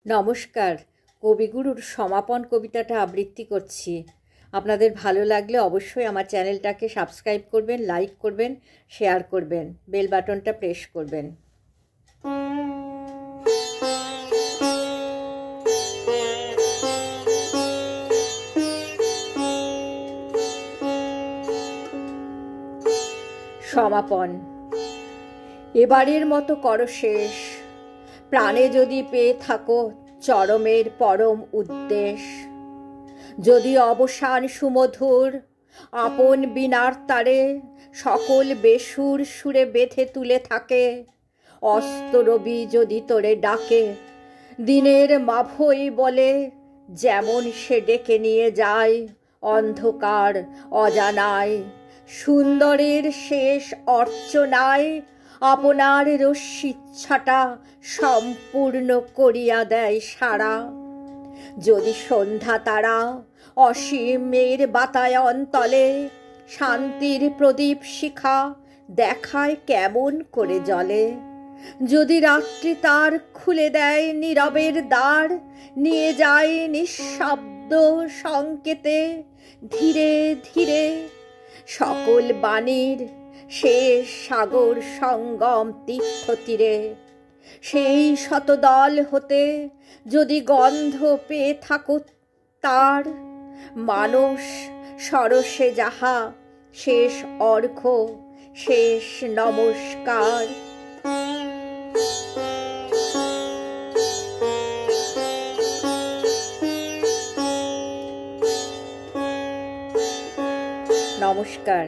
নমস্কার। কবিগুরুর সমাপন কবিতাটা আবৃত্তি করছি। আপনাদের ভালো লাগলে অবশ্যই আমার চ্যানেলটাকে সাবস্ক্রাইব করবেন, লাইক করবেন, শেয়ার করবেন, বেল বাটনটা প্রেস করবেন। সমাপন। এবারের মতো করো শেষ, প্রাণে যদি পেয়ে থাকো চরমের পরম উদ্দেশ। যদি অবসান সুমধুর আপন বীণার তারে সকল বেসুর সুরে বেঁধে তুলে থাকে, অস্ত রবি যদি তোরে ডাকে দিনের মাভই বলে, যেমন সে ডেকে নিয়ে যায় অন্ধকার অজানায়, সুন্দরের শেষ অর্চনায় আপনার রশ্মিচ্ছাটা সম্পূর্ণ করিয়া দেয় সারা। যদি সন্ধ্যা তারা অসীমের বাতায়ন তলে শান্তির প্রদীপ শিখা দেখায় কেমন করে জ্বলে, যদি রাত্রি তার খুলে দেয় নীরবের দ্বার, নিয়ে যায় নিঃশব্দ সংকেতে ধীরে ধীরে সকল বাণীর শেষ সাগর সঙ্গম তীর্থ তীরে, সেই শতদল হতে যদি গন্ধ পেয়ে থাকো তার, মানস সরসে যাহা শেষ অর্ঘ্য শেষ নমস্কার। নমস্কার।